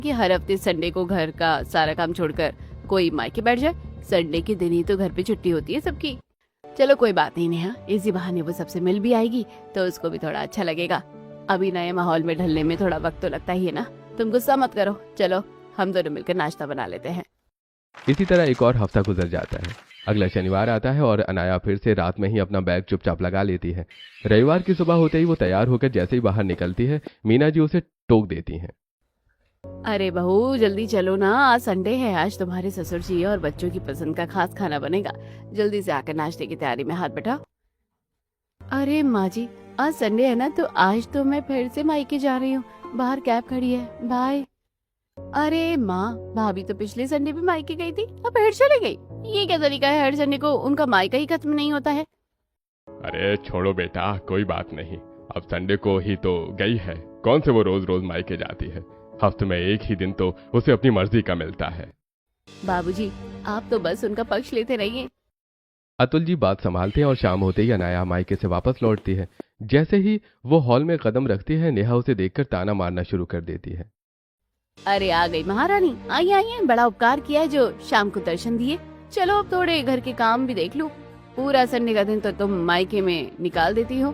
कि हर हफ्ते संडे को घर का सारा काम छोड़कर कोई मायके बैठ जाए। संडे के दिन ही तो घर पे छुट्टी होती है सबकी। चलो कोई बात नहीं नेहा, इसी बहाने वो सबसे मिल भी आएगी तो उसको भी थोड़ा अच्छा लगेगा। अभी नए माहौल में ढलने में थोड़ा वक्त तो लगता ही है ना। तुम गुस्सा मत करो, चलो हम दोनों मिलकर नाश्ता बना लेते हैं। इसी तरह एक और हफ्ता गुजर जाता है। अगला शनिवार आता है और अनाया फिर से रात में ही अपना बैग चुपचाप लगा लेती है। रविवार की सुबह होते ही वो तैयार होकर जैसे ही बाहर निकलती है, मीना जी उसे टोक देती हैं। अरे बहू जल्दी चलो ना, आज संडे है। आज तुम्हारे ससुर जी और बच्चों की पसंद का खास खाना बनेगा। जल्दी से आकर नाश्ते की तैयारी में हाथ बटाओ। अरे माँ जी, आज संडे है ना, तो आज तो मैं फिर से मायके जा रही हूँ। बाहर कैब खड़ी है, बाय। अरे माँ, भाभी तो पिछले संडे भी मायके गई थी, अब फिर चली गई। ये क्या तरीका है, हर संडे को उनका मायका ही खत्म नहीं होता है। अरे छोड़ो बेटा, कोई बात नहीं। अब संडे को ही तो गई है, कौन से वो रोज रोज मायके जाती है। हफ्ते में एक ही दिन तो उसे अपनी मर्जी का मिलता है। बाबूजी, आप तो बस उनका पक्ष लेते रहिए। अतुल जी बात संभालते हैं और शाम होते ही अनाया मायके से वापस लौटती है। जैसे ही वो हॉल में कदम रखती है, नेहा उसे देखकर ताना मारना शुरू कर देती है। अरे आ गई महारानी, आइए आइए, बड़ा उपकार किया है जो शाम को दर्शन दिए। चलो अब थोड़े घर के काम भी देख लो। पूरा संडे का दिन तो तुम मायके में निकाल देती हो,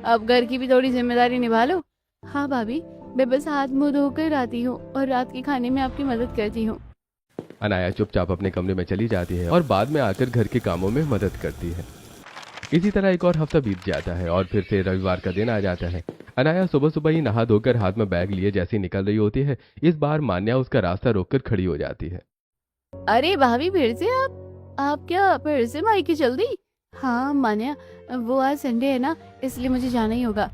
अब घर की भी थोड़ी जिम्मेदारी निभा लो। हाँ भाभी, मैं बस हाथ मुंह धोकर आती हूँ और रात के खाने में आपकी मदद करती हूँ। अनाया चुपचाप अपने कमरे में चली जाती है और बाद में आकर घर के कामों में मदद करती है। इसी तरह एक और हफ्ता बीत जाता है और फिर से रविवार का दिन आ जाता है। अनाया सुबह सुबह ही नहा धोकर हाथ में बैग लिए जैसी निकल रही होती है, इस बार मान्या उसका रास्ता रोककर खड़ी हो जाती है। अरे भाभी, फिर से आप क्या फिर से मायके चल दी? हाँ मान्या, वो आज संडे है ना, इसलिए मुझे जाना ही होगा।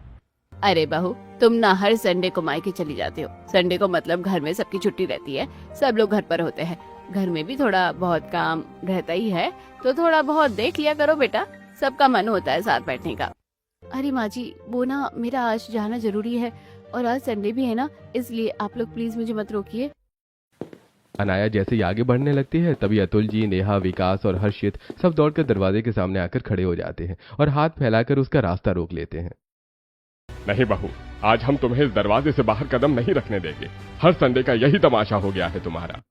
अरे बहू, तुम ना हर संडे को मायके चली जाते हो। संडे को मतलब घर में सबकी छुट्टी रहती है, सब लोग घर पर होते हैं। घर में भी थोड़ा बहुत काम रहता ही है, तो थोड़ा बहुत देख लिया करो बेटा, सबका मन होता है साथ बैठने का। अरे माँ जी, वो ना मेरा आज जाना जरूरी है और आज संडे भी है ना, इसलिए आप लोग प्लीज मुझे मत रोकिए। अनाया जैसे ही आगे बढ़ने लगती है, तभी अतुल जी, नेहा, विकास और हर्षित सब दौड़कर दरवाजे के सामने आकर खड़े हो जाते हैं और हाथ फैलाकर उसका रास्ता रोक लेते हैं। नहीं बहू, आज हम तुम्हें इस दरवाजे से बाहर कदम नहीं रखने देंगे। हर संडे का यही तमाशा हो गया है तुम्हारा।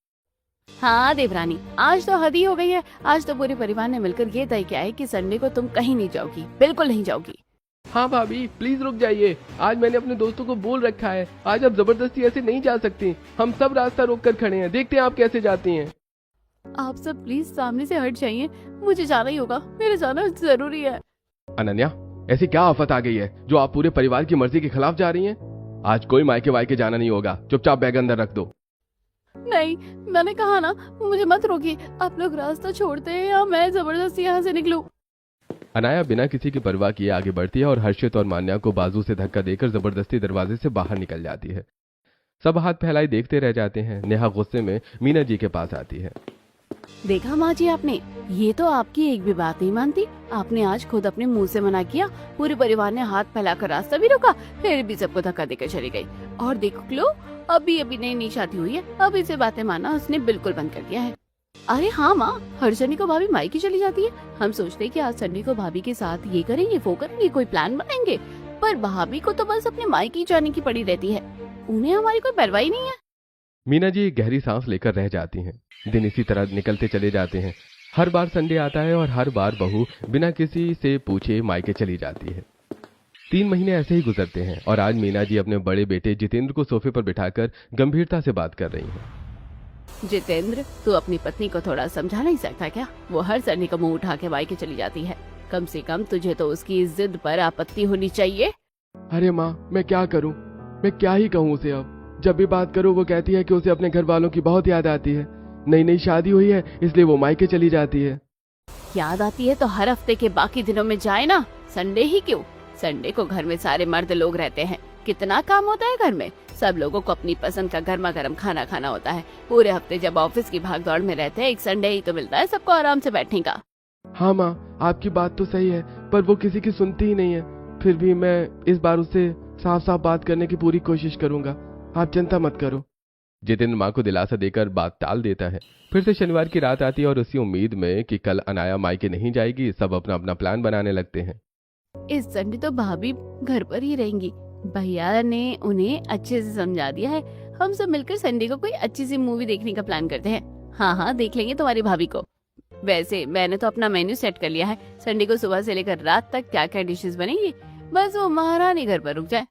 हाँ देवरानी, आज तो हद ही हो गई है। आज तो पूरे परिवार ने मिलकर ये तय किया है कि संडे को तुम कहीं नहीं जाओगी, बिल्कुल नहीं जाओगी। हाँ भाभी, प्लीज रुक जाइए। आज मैंने अपने दोस्तों को बोल रखा है, आज आप जबरदस्ती ऐसे नहीं जा सकती। हम सब रास्ता रोक कर खड़े हैं, देखते हैं आप कैसे जाती हैं। आप सब प्लीज सामने से हट जाइए, मुझे जाना ही होगा, मेरे जाना जरूरी है। अनन्या, ऐसी क्या आफत आ गई है जो आप पूरे परिवार की मर्जी के खिलाफ जा रही हैं? आज कोई मायके वायके जाना नहीं होगा, चुपचाप बैग अंदर रख दो। नहीं, मैंने कहा ना, मुझे मत रोकिए। आप लोग रास्ता छोड़ते हैं या मैं जबरदस्ती यहाँ से निकलूं? अनाया बिना किसी की परवाह किए आगे बढ़ती है और हर्षित और मान्या को बाजू से धक्का देकर जबरदस्ती दरवाजे से बाहर निकल जाती है। सब हाथ फैलाए देखते रह जाते हैं। नेहा गुस्से में मीना जी के पास आती है। देखा माँ जी आपने, ये तो आपकी एक भी बात नहीं मानती। आपने आज खुद अपने मुंह से मना किया, पूरे परिवार ने हाथ फैलाकर रास्ता भी रोका, फिर भी सबको धक्का देकर चली गई। और देख लो, अभी अभी नई शादी हुई है, अभी से बातें मानना उसने बिल्कुल बंद कर दिया है। अरे हाँ माँ, हर संडे को भाभी मायके चली जाती है। हम सोचते हैं कि आज संडे को भाभी के साथ ये करेंगे वो करेंगे, कोई प्लान बनाएंगे, पर भाभी को तो बस अपने मायके ही जाने की पड़ी रहती है। उन्हें हमारी कोई परवाह ही नहीं है। मीना जी गहरी सांस लेकर रह जाती हैं। दिन इसी तरह निकलते चले जाते हैं। हर बार संडे आता है और हर बार बहू बिना किसी से पूछे मायके चली जाती है। 3 महीने ऐसे ही गुजरते हैं और आज मीना जी अपने बड़े बेटे जितेंद्र को सोफे पर बिठाकर गंभीरता से बात कर रही हैं। जितेंद्र, तू अपनी पत्नी को थोड़ा समझा नहीं सकता क्या? वो हर संडे को मुंह उठा के मायके चली जाती है। कम से कम तुझे तो उसकी जिद पर आपत्ति होनी चाहिए। अरे माँ, मैं क्या करूँ, मैं क्या ही कहूँ उसे। अब जब भी बात करूँ वो कहती है कि उसे अपने घर वालों की बहुत याद आती है। नई नई शादी हुई है इसलिए वो मायके चली जाती है। याद आती है तो हर हफ्ते के बाकी दिनों में जाए ना, संडे ही क्यों? संडे को घर में सारे मर्द लोग रहते हैं, कितना काम होता है घर में। सब लोगों को अपनी पसंद का गर्मा गर्म खाना खाना होता है। पूरे हफ्ते जब ऑफिस की भागदौड़ में रहते हैं, एक संडे ही तो मिलता है सबको आराम से बैठने का। हाँ माँ, आपकी बात तो सही है, पर वो किसी की सुनती ही नहीं है। फिर भी मैं इस बार उससे साफ साफ बात करने की पूरी कोशिश करूंगा, आप चिंता मत करो। जितेंद्र माँ को दिलासा देकर बात टाल देता है। फिर से शनिवार की रात आती है और उसी उम्मीद में कि कल अनाया मायके नहीं जाएगी, सब अपना अपना प्लान बनाने लगते हैं। इस संडे तो भाभी घर पर ही रहेंगी। भैया ने उन्हें अच्छे से समझा दिया है, हम सब मिलकर संडे को कोई अच्छी सी मूवी देखने का प्लान करते हैं। हाँ हाँ, देख लेंगे तुम्हारी भाभी को। वैसे मैंने तो अपना मेन्यू सेट कर लिया है, संडे को सुबह से लेकर रात तक क्या क्या डिशेस बनेंगी, बस वो महारानी घर पर रुक जाए।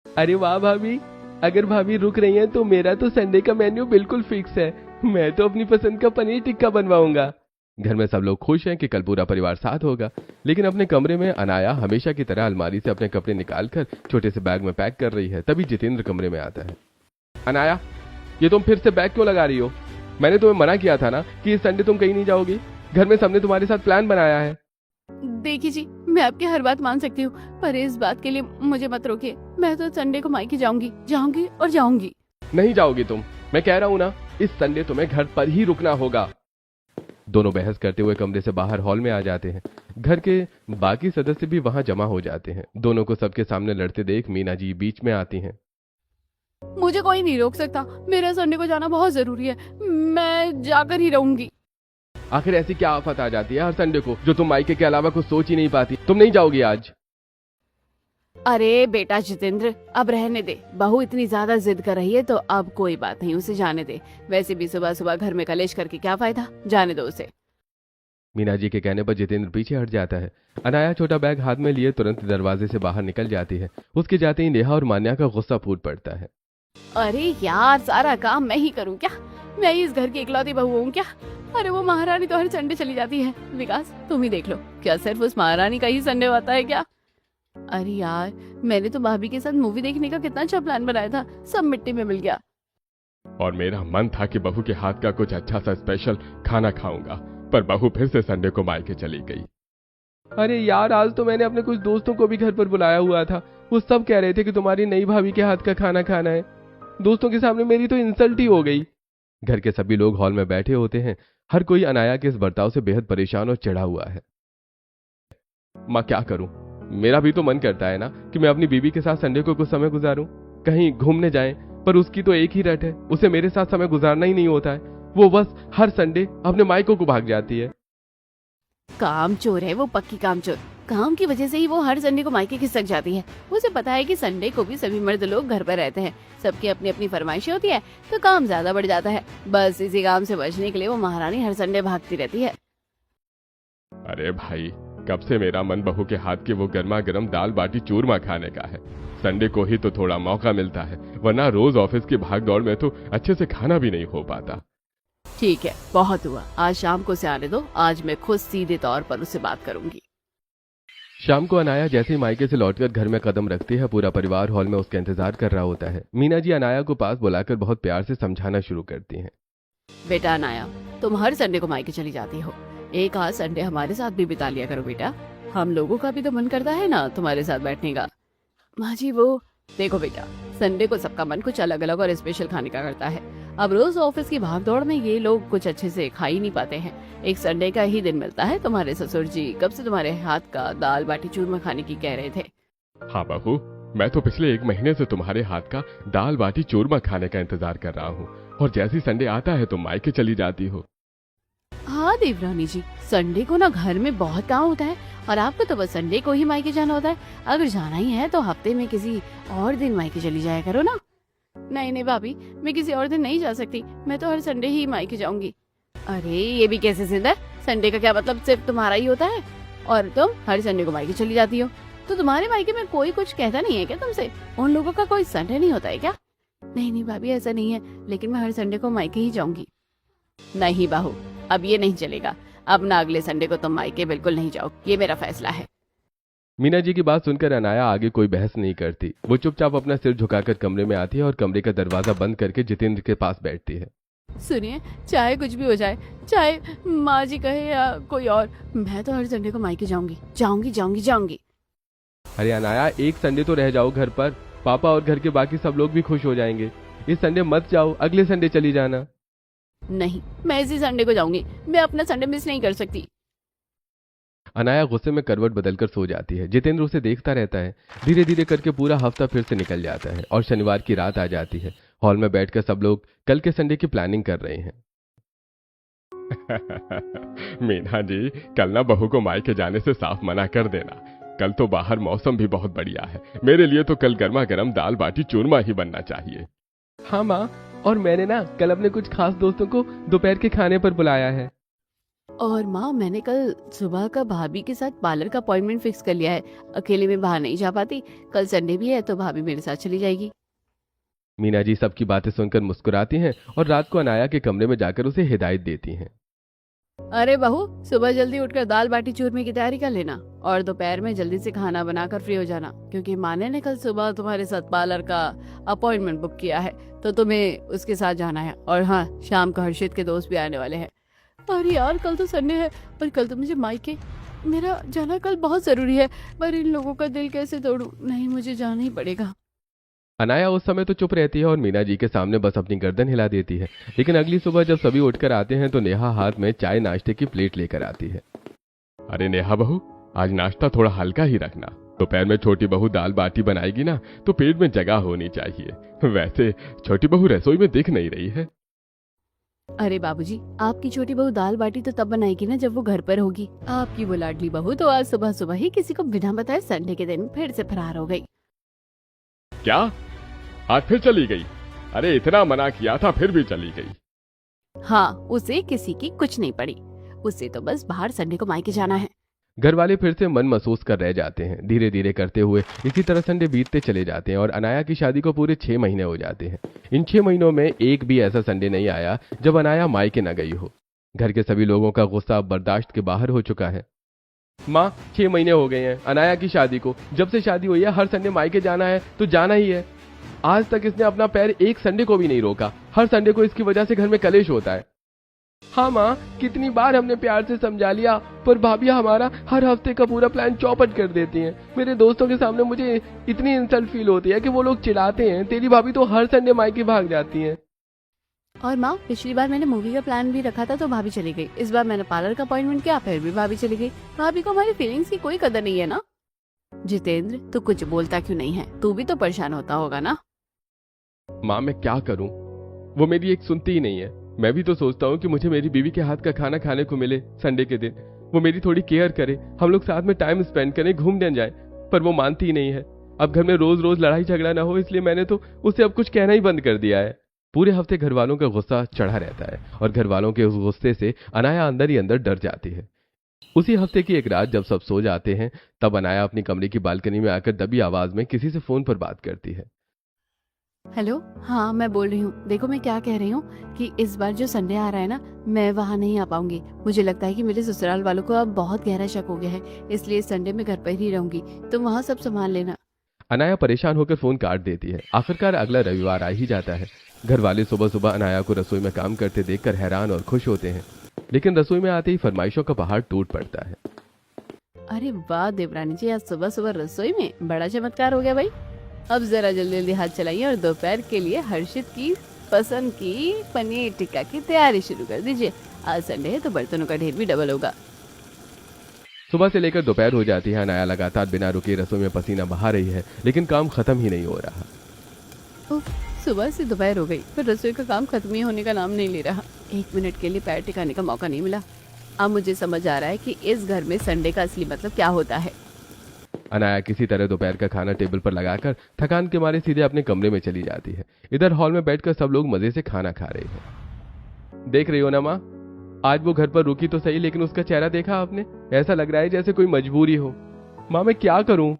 अरे वाह भाभी, अगर भाभी रुक रही हैं तो मेरा तो संडे का मेन्यू बिल्कुल फिक्स है। मैं तो अपनी पसंद का पनीर टिक्का बनवाऊंगा। घर में सब लोग खुश हैं कि कल पूरा परिवार साथ होगा, लेकिन अपने कमरे में अनाया हमेशा की तरह अलमारी से अपने कपड़े निकालकर छोटे से बैग में पैक कर रही है। तभी जितेंद्र कमरे में आता है। अनाया, ये तुम फिर से बैग क्यों लगा रही हो? मैंने तुम्हें मना किया था ना कि इस संडे तुम कहीं नहीं जाओगी। घर में सबने तुम्हारे साथ प्लान बनाया है। देखिए जी, मैं आपकी हर बात मान सकती हूँ, पर इस बात के लिए मुझे मत रोकिए। मैं तो संडे को मायके जाऊंगी जाऊंगी और जाऊंगी। नहीं जाओगी तुम, मैं कह रहा हूं ना, इस संडे तुम्हें घर पर ही रुकना होगा। दोनों बहस करते हुए कमरे से बाहर हॉल में आ जाते हैं। घर के बाकी सदस्य भी वहां जमा हो जाते हैं। दोनों को सबके सामने लड़ते देख मीना जी बीच में आती हैं। मुझे कोई नहीं रोक सकता, मेरा संडे को जाना बहुत जरूरी है, मैं जाकर ही रहूंगी। आखिर ऐसी क्या आफत आ जाती है हर संडे को जो तुम मायके के अलावा कुछ सोच ही नहीं पाती? तुम नहीं जाओगी आज? अरे बेटा जितेंद्र, अब रहने दे। बहू इतनी ज्यादा जिद कर रही है तो अब कोई बात नहीं, उसे जाने दे। वैसे भी सुबह सुबह घर में कलेश करके क्या फायदा, जाने दो उसे। मीना जी के कहने पर जितेंद्र पीछे हट जाता है। अनाया छोटा बैग हाथ में लिए तुरंत दरवाजे से बाहर निकल जाती है। उसके जाते ही नेहा और मान्या का गुस्सा फूट पड़ता है। अरे यार, सारा काम मैं ही करूँ क्या? मैं ही इस घर की इकलौती बहू हूँ क्या? अरे वो महारानी तो हर संडे चली जाती है। विकास, तुम ही देख लो, क्या सिर्फ उस महारानी का ही संडे होता है क्या? अरे यार, मैंने तो भाभी के साथ मूवी देखने का कितना अच्छा प्लान बनाया था, सब मिट्टी में मिल गया। और मेरा मन था कि बहू के हाथ का कुछ अच्छा सा स्पेशल खाना खाऊंगा, पर बहू फिर से संडे को मायके चली गई। अरे यार, आज तो मैंने अपने कुछ दोस्तों को भी घर पर बुलाया हुआ था। वो सब कह रहे थे कि तुम्हारी नई भाभी के हाथ का खाना खाना है। दोस्तों के सामने मेरी तो इंसल्ट ही हो गई। घर के सभी लोग हॉल में बैठे होते हैं। हर कोई अनाया के इस बर्ताव से बेहद परेशान और चिढ़ा हुआ है। माँ, क्या करूं? मेरा भी तो मन करता है ना कि मैं अपनी बीवी के साथ संडे को कुछ समय गुजारूं, कहीं घूमने जाएं, पर उसकी तो एक ही रट है, उसे मेरे साथ समय गुजारना ही नहीं होता है। वो बस हर संडे अपने मायकों को भाग जाती है। काम चोर है वो, पक्की काम चोर। काम की वजह से ही वो हर संडे को मायके खिसक जाती है। उसे पता है कि संडे को भी सभी मर्द लोग घर पर रहते हैं, सबकी अपनी अपनी फरमाइशें होती है, तो काम ज्यादा बढ़ जाता है। बस इसी काम से बचने के लिए वो महारानी हर संडे भागती रहती है। अरे भाई, कब से मेरा मन बहू के हाथ की वो गर्मा गर्म दाल बाटी चूरमा खाने का है। संडे को ही तो थोड़ा मौका मिलता है, वरना रोज ऑफिस की भाग दौड़ में तो अच्छे से खाना भी नहीं हो पाता। ठीक है, बहुत हुआ, आज शाम को उसे आने दो। आज मैं खुद सीधे तौर पर उससे बात करूंगी। शाम को अनाया जैसे ही मायके से लौटकर घर में कदम रखती है, पूरा परिवार हॉल में उसका इंतजार कर रहा होता है। मीना जी अनाया को पास बुलाकर बहुत प्यार से समझाना शुरू करती हैं। बेटा अनाया, तुम हर संडे को मायके चली जाती हो, एक आध संडे हमारे साथ भी बिता लिया करो बेटा। हम लोगों का भी तो मन करता है ना तुम्हारे साथ बैठने का। माँ जी, वो देखो बेटा, संडे को सबका मन कुछ अलग अलग और स्पेशल खाने का करता है। अब रोज ऑफिस की भागदौड़ में ये लोग कुछ अच्छे से खा ही नहीं पाते हैं। एक संडे का ही दिन मिलता है। तुम्हारे ससुर जी कब से तुम्हारे हाथ का दाल बाटी चूरमा खाने की कह रहे थे। हाँ बहू, मैं तो पिछले 1 महीने से तुम्हारे हाथ का दाल बाटी चूरमा खाने का इंतजार कर रहा हूँ, और जैसी संडे आता है तुम मायके चली जाती हो। हाँ देवरानी जी, संडे को ना घर में बहुत काम होता है, और आपको तो बस संडे को ही मायके जाना होता है। अगर जाना ही है तो हफ्ते में किसी और दिन मायके चली जाया करो ना। नहीं नहीं भाभी, मैं किसी और दिन नहीं जा सकती, मैं तो हर संडे ही मायके जाऊंगी। अरे ये भी कैसे जिद है? संडे का क्या मतलब सिर्फ तुम्हारा ही होता है, और तुम हर संडे को मायके चली जाती हो, तो तुम्हारे मायके में कोई कुछ कहता नहीं है क्या तुमसे? उन लोगों का कोई संडे नहीं होता है क्या? नहीं नहीं भाभी, ऐसा नहीं है, लेकिन मैं हर संडे को मायके ही जाऊंगी। नहीं बहू, अब ये नहीं चलेगा। अब ना अगले संडे को तुम मायके बिल्कुल नहीं जाओ, ये मेरा फैसला है। मीना जी की बात सुनकर अनाया आगे कोई बहस नहीं करती। वो चुपचाप अपना सिर झुकाकर कमरे में आती है और कमरे का दरवाजा बंद करके जितेंद्र के पास बैठती है। सुनिए, चाहे कुछ भी हो जाए, चाहे माँ जी कहे या कोई और, मैं तो हर संडे को मायके जाऊंगी जाऊंगी जाऊंगी जाऊंगी। अरे अनाया, एक संडे तो रह जाओ घर पर, पापा और घर के बाकी सब लोग भी खुश हो जाएंगे। इस संडे मत जाओ, अगले संडे चली जाना। नहीं, मैं इसी संडे को जाऊंगी, मैं अपना संडे मिस नहीं कर सकती। अनाया गुस्से में करवट बदलकर सो जाती है। जितेंद्र उसे देखता रहता है। धीरे धीरे करके पूरा हफ्ता फिर से निकल जाता है और शनिवार की रात आ जाती है। हॉल में बैठकर सब लोग कल के संडे की प्लानिंग कर रहे हैं। मीना जी, कल ना बहू को मायके जाने से साफ मना कर देना। कल तो बाहर मौसम भी बहुत बढ़िया है। मेरे लिए तो कल गर्मा गर्म दाल बाटी चूरमा ही बनना चाहिए। हाँ माँ, और मैंने ना कल अपने कुछ खास दोस्तों को दोपहर के खाने पर बुलाया है। और माँ, मैंने कल सुबह का भाभी के साथ पार्लर का अपॉइंटमेंट फिक्स कर लिया है। अकेले में बाहर नहीं जा पाती। कल संडे भी है तो भाभी मेरे साथ चली जाएगी। मीना जी सबकी बातें सुनकर मुस्कुराती हैं और रात को अनाया के कमरे में जाकर उसे हिदायत देती हैं। अरे बहू, सुबह जल्दी उठकर दाल बाटी चूरमे की तैयारी कर लेना और दोपहर में जल्दी से खाना बनाकर फ्री हो जाना, क्योंकि माने ने कल सुबह तुम्हारे साथ पार्लर का अपॉइंटमेंट बुक किया है तो तुम्हें उसके साथ जाना है। और हाँ, शाम को हर्षित के दोस्त भी आने वाले हैं। अरे यार, कल तो संडे है और कल तो मुझे मायके मेरा जाना कल बहुत जरूरी है, पर इन लोगों का दिल कैसे तोड़ूं। नहीं, मुझे जाना ही पड़ेगा। अनाया उस समय तो चुप रहती है और मीना जी के सामने बस अपनी गर्दन हिला देती है। लेकिन अगली सुबह जब सभी उठकर आते हैं तो नेहा हाथ में चाय नाश्ते की प्लेट लेकर आती है। अरे नेहा बहू, आज नाश्ता थोड़ा हल्का ही रखना। दोपहर में छोटी बहू दाल बाटी बनाएगी ना तो पेट में जगह होनी चाहिए। वैसे छोटी बहू रसोई में दिख नहीं रही है। अरे बाबूजी, आपकी छोटी बहू दाल बाटी तो तब बनाएगी ना जब वो घर पर होगी। आपकी वो लाडली बहू तो आज सुबह सुबह ही किसी को बिना बताए संडे के दिन फिर से फरार हो गई। क्या? आज फिर चली गई? अरे इतना मना किया था फिर भी चली गई। हाँ, उसे किसी की कुछ नहीं पड़ी। उसे तो बस बाहर संडे को मायके जाना है। घर वाले फिर से मन महसूस कर रह जाते हैं। धीरे धीरे करते हुए इसी तरह संडे बीतते चले जाते हैं और अनाया की शादी को पूरे 6 महीने हो जाते हैं। इन 6 महीनों में एक भी ऐसा संडे नहीं आया जब अनाया मायके न गई हो। घर के सभी लोगों का गुस्सा अब बर्दाश्त के बाहर हो चुका है। माँ, 6 महीने हो गए हैं अनाया की शादी को। जब से शादी हुई है हर संडे मायके जाना है तो जाना ही है। आज तक इसने अपना पैर एक संडे को भी नहीं रोका। हर संडे को इसकी वजह से घर में कलेश होता है। हाँ माँ, कितनी बार हमने प्यार से समझा लिया, पर भाभी हमारा हर हफ्ते का पूरा प्लान चौपट कर देती हैं। मेरे दोस्तों के सामने मुझे इतनी इंसल्ट फील होती है कि वो लोग चिढ़ाते हैं। तेरी भाभी तो हर संडे मायके भाग जाती हैं। और माँ, पिछली बार मैंने मूवी का प्लान भी रखा था तो भाभी चली गई। इस बार मैंने पार्लर का अपॉइंटमेंट किया, फिर भी भाभी चली गई। भाभी को हमारी फीलिंग्स की कोई कदर नहीं है ना। जितेंद्र, तू कुछ बोलता क्यों नहीं है? तू भी तो परेशान होता होगा ना। माँ, मैं क्या करूं? वो मेरी एक सुनती ही नहीं है। मैं भी तो सोचता हूँ कि मुझे मेरी बीवी के हाथ का खाना खाने को मिले संडे के दिन। वो मेरी थोड़ी केयर करे, हम लोग साथ में टाइम स्पेंड करें, घूमने जाए, पर वो मानती ही नहीं है। अब घर में रोज रोज लड़ाई झगड़ा ना हो, इसलिए मैंने तो उसे अब कुछ कहना ही बंद कर दिया है। पूरे हफ्ते घर वालों का गुस्सा चढ़ा रहता है और घर वालों के उस गुस्से से अनाया अंदर ही अंदर डर जाती है। उसी हफ्ते की एक रात जब सब सो जाते हैं तब अनाया अपनी कमरे की बालकनी में आकर दबी आवाज में किसी से फोन पर बात करती है। हेलो, हाँ मैं बोल रही हूँ। देखो मैं क्या कह रही हूँ कि इस बार जो संडे आ रहा है ना, मैं वहाँ नहीं आ पाऊंगी। मुझे लगता है कि मेरे ससुराल वालों को अब बहुत गहरा शक हो गया है, इसलिए संडे में घर पर ही रहूंगी। तुम वहाँ सब संभाल लेना। अनाया परेशान होकर फोन काट देती है। आखिरकार अगला रविवार आ ही जाता है। घर वाले सुबह सुबह अनाया को रसोई में काम करते देखकर हैरान और खुश होते हैं, लेकिन रसोई में आते ही फरमाइशों का पहाड़ टूट पड़ता है। अरे वाह देवरानी जी, आज सुबह सुबह रसोई में बड़ा चमत्कार हो गया भाई। अब जरा जल्दी जल्दी हाथ चलाइए और दोपहर के लिए हर्षित की पसंद की पनीर टिक्का की तैयारी शुरू कर दीजिए। आज संडे है तो बर्तनों का ढेर भी डबल होगा। सुबह से लेकर दोपहर हो जाती है। अनाया लगातार बिना रुके रसोई में पसीना बहा रही है, लेकिन काम खत्म ही नहीं हो रहा। उफ, सुबह से दोपहर हो गई पर रसोई का काम खत्म ही होने का नाम नहीं ले रहा। 1 मिनट के लिए पैर टिकाने का मौका नहीं मिला। अब मुझे समझ आ रहा है कि इस घर में संडे का असली मतलब क्या होता है। अनाया किसी तरह दोपहर का खाना टेबल पर लगाकर थकान के मारे सीधे अपने कमरे में चली जाती है। इधर हॉल में बैठकर सब लोग मजे से खाना खा रहे हैं। देख रही हो ना माँ, आज वो घर पर रुकी तो सही, लेकिन उसका चेहरा देखा आपने? ऐसा लग रहा है जैसे कोई मजबूरी हो। माँ, मैं क्या करूँ?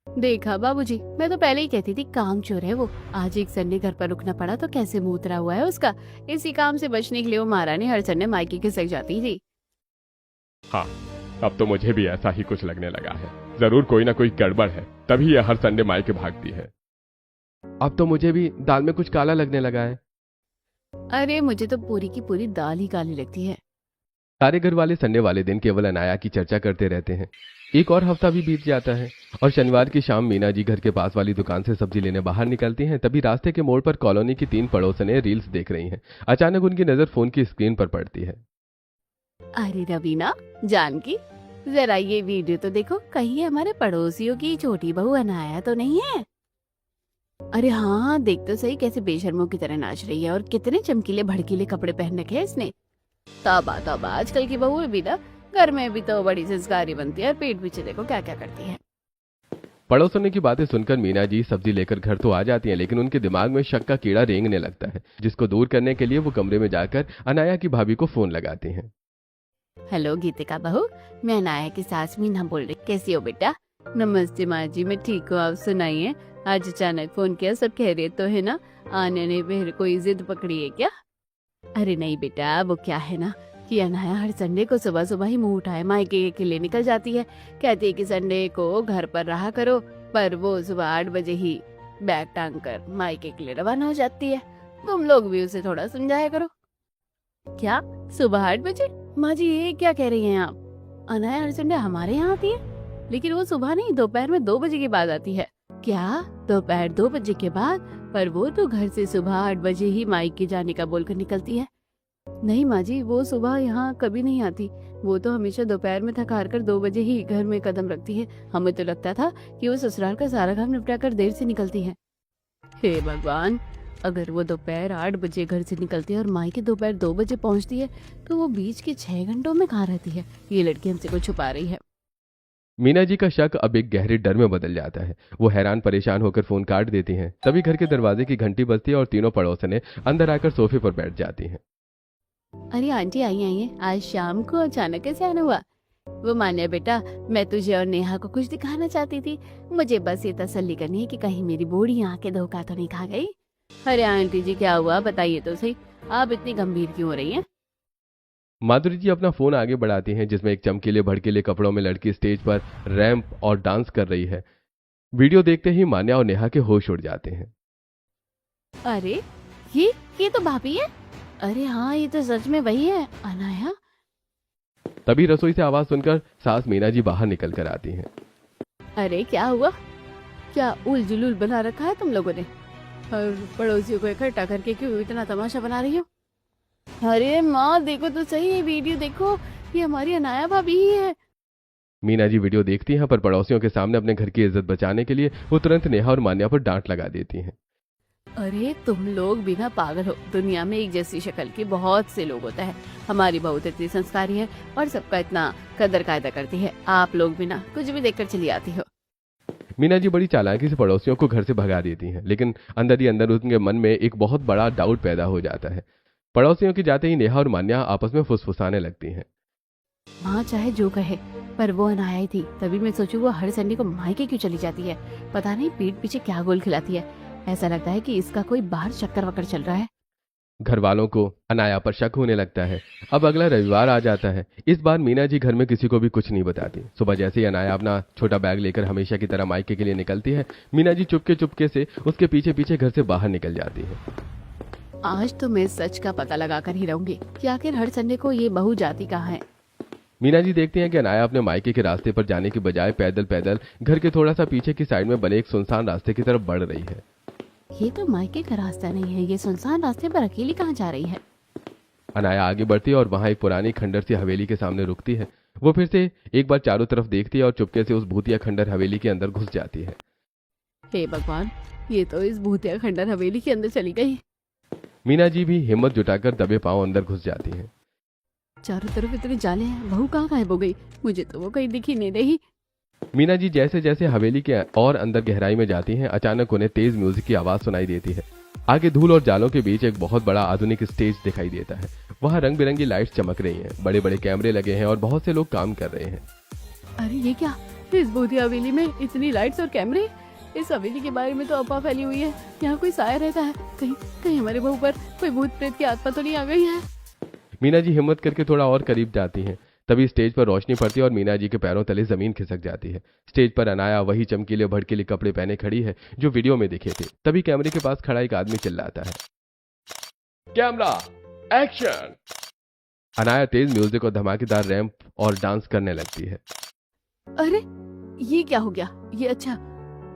देखा बाबूजी, मैं तो पहले ही कहती थी काम चोर है वो। आज एक संडे घर पर रुकना पड़ा तो कैसे मुंह उतरा हुआ है उसका। इसी काम से बचने के लिए वो महारानी हर संडे मायके के सक जाती थी। हाँ, अब तो मुझे भी ऐसा ही कुछ लगने लगा है। जरूर कोई ना कोई गड़बड़ है, तभी यह हर संडे मायके भागती है। अब तो मुझे भी दाल में कुछ काला लगने लगा है। अरे मुझे तो पूरी की पूरी दाल ही काली लगती है। सारे घर वाले संडे वाले दिन केवल अनाया की चर्चा करते रहते हैं। एक और हफ्ता भी बीत जाता है और शनिवार की शाम मीना जी घर के पास वाली दुकान से सब्जी लेने बाहर निकलती हैं। तभी रास्ते के मोड़ पर कॉलोनी की 3 पड़ोसनें रील्स देख रही हैं। अचानक उनकी नजर फोन की स्क्रीन पर पड़ती है। अरे रवीना, जानकी, जरा ये वीडियो तो देखो, कहीं हमारे पड़ोसियों की छोटी बहू अनाया तो नहीं है? अरे हाँ, देख तो सही कैसे बेशर्मों की तरह नाच रही है और कितने चमकीले भड़कीले कपड़े पहन रखे हैं इसने। तौबा तौबा, आजकल की बहू भी ना घर में भी तो बड़ी संस्कारी बनती है और पीठ पीछे देखो क्या क्या करती है। पड़ोसनों की बातें सुनकर मीना जी सब्जी लेकर घर तो आ जाती हैं, लेकिन उनके दिमाग में शक का कीड़ा रेंगने लगता है, जिसको दूर करने के लिए वो कमरे में जाकर अनाया की भाभी को फोन लगाती हैं। हेलो गीतिका बहू, मैं अनाया की सास मीना बोल रही। कैसी हो बेटा? नमस्ते माँ जी, मैं ठीक हूँ, आप सुनाइए। आज अचानक फोन किया, सब खैरियत तो है ना? आने ने फिर कोई जिद पकड़ी है क्या? अरे नहीं बेटा, वो क्या है ना कि अनाया हर संडे को सुबह सुबह ही मुंह उठाए मायके के लिए निकल जाती है। कहती है कि संडे को घर पर रहा करो, पर वो सुबह 8 बजे ही बैग टांग कर मायके के लिए रवाना हो जाती है। तुम लोग भी उसे थोड़ा समझाया करो। क्या सुबह 8 बजे? माँ जी ये क्या कह रही हैं आप? अनाया हर संडे हमारे यहाँ आती है, लेकिन वो सुबह नहीं, दोपहर में 2 बजे के बाद आती है। क्या दोपहर 2 बजे के बाद? पर वो तो घर से सुबह 8 बजे ही मायके जाने का बोलकर निकलती है। नहीं माँ जी, वो सुबह यहाँ कभी नहीं आती। वो तो हमेशा दोपहर में थक हार कर 2 बजे ही घर में कदम रखती है। हमें तो लगता था कि वो ससुराल का सारा काम निपटा कर देर से निकलती है। हे भगवान, अगर वो दोपहर 8 बजे घर से निकलती है और मायके दोपहर 2 बजे पहुँचती है, तो वो बीच के 6 घंटों में कहाँ रहती है? ये लड़की हमसे कुछ छुपा रही है। मीना जी का शक अब एक गहरे डर में बदल जाता है। वो हैरान परेशान होकर फोन काट देती हैं। तभी घर के दरवाजे की घंटी बजती है और तीनों पड़ोसने अंदर आकर सोफे पर बैठ जाती हैं। अरे आंटी आइए आइए, आज शाम को अचानक कैसे आना हुआ? वो मान्या बेटा, मैं तुझे और नेहा को कुछ दिखाना चाहती थी। मुझे बस ये तसल्ली करनी है कि कहीं मेरी बूढ़ी आंखें धोखा तो नहीं खा गई। अरे आंटी जी क्या हुआ, बताइए तो सही, आप इतनी गंभीर क्यों हो रही हैं? माधुरी जी अपना फोन आगे बढ़ाती हैं, जिसमें एक चमकीले भड़कीले कपड़ों में लड़की स्टेज पर रैंप और डांस कर रही है। वीडियो देखते ही मान्या और नेहा के होश उड़ जाते हैं। अरे ये तो भाभी है। अरे हाँ, ये तो सच में वही है, अनाया। तभी रसोई से आवाज सुनकर सास मीना जी बाहर निकल कर आती हैं। अरे क्या हुआ? क्या उल जुलूल बना रखा है तुम लोगों ने? और पड़ोसियों को इकट्ठा करके क्यों इतना तमाशा बना रही हो? अरे माँ देखो तो सही, ये वीडियो देखो, ये हमारी अनाया भाभी ही है। मीना जी वीडियो देखती हैं, पर पड़ोसियों के सामने अपने घर की इज्जत बचाने के लिए वो तुरंत नेहा और मान्या पर डांट लगा देती हैं। अरे तुम लोग बिना पागल हो, दुनिया में एक जैसी शक्ल के बहुत से लोग होता है। हमारी बहू तो इतनी संस्कारी है और सबका इतना कदर कायदा करती है, आप लोग बिना कुछ भी देखकर चली आती हो। मीना जी बड़ी चालाकी से पड़ोसियों को घर से भगा देती हैं, लेकिन अंदर ही अंदर उनके मन में एक बहुत बड़ा डाउट पैदा हो जाता है। पड़ोसियों के जाते ही नेहा और मान्या आपस में फुसफुसाने लगती हैं। माँ चाहे जो कहे, पर वो अनाया ही थी। तभी मैं सोचूं वो हर संडे को मायके क्यों चली जाती है? पता नहीं पीठ पीछे क्या गोल खिलाती है। ऐसा लगता है कि इसका कोई बाहर चक्कर वक्कर चल रहा है। घर वालों को अनाया पर शक होने लगता है। अब अगला रविवार आ जाता है। इस बार मीना जी घर में किसी को भी कुछ नहीं बताती। सुबह जैसे ही अनाया अपना छोटा बैग लेकर हमेशा की तरह मायके के लिए निकलती है, मीना जी चुपके चुपके से उसके पीछे पीछे घर से बाहर निकल जाती है। आज तो मैं सच का पता लगा कर ही रहूंगी कि आखिर हर संडे को ये बहू जाती कहाँ है। मीना जी देखती हैं कि अनाया अपने मायके के रास्ते पर जाने की बजाय पैदल पैदल घर के थोड़ा सा पीछे की साइड में बने एक सुनसान रास्ते की तरफ बढ़ रही है। ये तो मायके का रास्ता नहीं है, ये सुनसान रास्ते पर अकेली कहाँ जा रही है? अनाया आगे बढ़ती है और वहां एक पुरानी खंडर सी हवेली के सामने रुकती है। वो फिर से एक बार चारों तरफ देखती है और चुपके से उस भूतिया खंडर हवेली के अंदर घुस जाती है। हे भगवान, ये तो इस भूतिया खंडर हवेली के अंदर चली गई। मीना जी भी हिम्मत जुटाकर दबे पांव अंदर घुस जाती हैं। चारों तरफ इतने जाले हैं, बहू कहाँ गायब हो गई? मुझे तो वो कहीं दिखी नहीं रही। मीना जी जैसे जैसे हवेली के और अंदर गहराई में जाती हैं, अचानक उन्हें तेज म्यूजिक की आवाज सुनाई देती है। आगे धूल और जालों के बीच एक बहुत बड़ा आधुनिक स्टेज दिखाई देता है। वहां रंग बिरंगी लाइट्स चमक रही हैं, बड़े बड़े कैमरे लगे हैं और बहुत से लोग काम कर रहे हैं। अरे ये क्या, इस भूतिया हवेली में इतनी लाइट्स और कैमरे? इस हवेली के बारे में तो अफवाह फैली हुई है, यहाँ कोई साया रहता है। कहीं कहीं हमारे बहू पर कोई भूत प्रेत की आत्मा तो नहीं आ गई है? मीना जी हिम्मत करके थोड़ा और करीब जाती हैं। तभी स्टेज पर रोशनी पड़ती है और मीना जी के पैरों तले जमीन खिसक जाती है। स्टेज पर अनाया वही चमकीले भड़कीले कपड़े पहने खड़ी है जो वीडियो में दिखे थे। तभी कैमरे के पास खड़ा एक आदमी चिल्लाता है, कैमरा एक्शन। अनाया तेज म्यूजिक और धमाकेदार रैंप और डांस करने लगती है। अरे ये क्या हो गया? ये अच्छा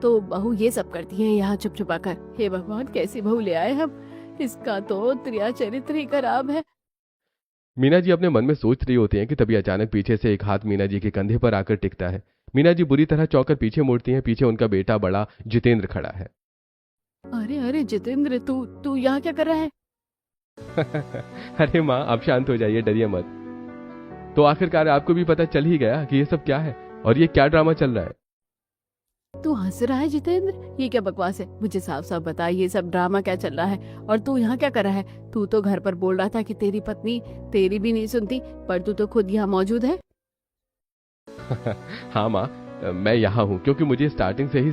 तो बहू ये सब करती है यहाँ छुप छुपा कर। हे भगवान, कैसी बहू ले आए हम, इसका तो त्रिया चरित्र ही खराब है। मीना जी अपने मन में सोच रही होती हैं कि तभी अचानक पीछे से एक हाथ मीना जी के कंधे पर आकर टिकता है। मीना जी बुरी तरह चौंक कर पीछे मुड़ती हैं। पीछे उनका बेटा बड़ा जितेंद्र खड़ा है। अरे अरे जितेंद्र, तू तू यहाँ क्या कर रहा है? अरे माँ, आप शांत हो जाइए, डरिए मत। तो आखिरकार आपको भी पता चल ही गया कि ये सब क्या है और ये क्या ड्रामा चल रहा है। तू हंस रहा है जितेंद्र? ये क्या बकवास है? मुझे साफ साफ बता, ये सब ड्रामा क्या चल रहा है? और तू यहाँ क्या कर रहा है? तू तो घर पर बोल रहा था कि तेरी पत्नी तेरी भी नहीं सुनती, पर तू तो खुद यहाँ मौजूद है। हाँ माँ, मैं यहाँ हूँ क्योंकि मुझे स्टार्टिंग से ही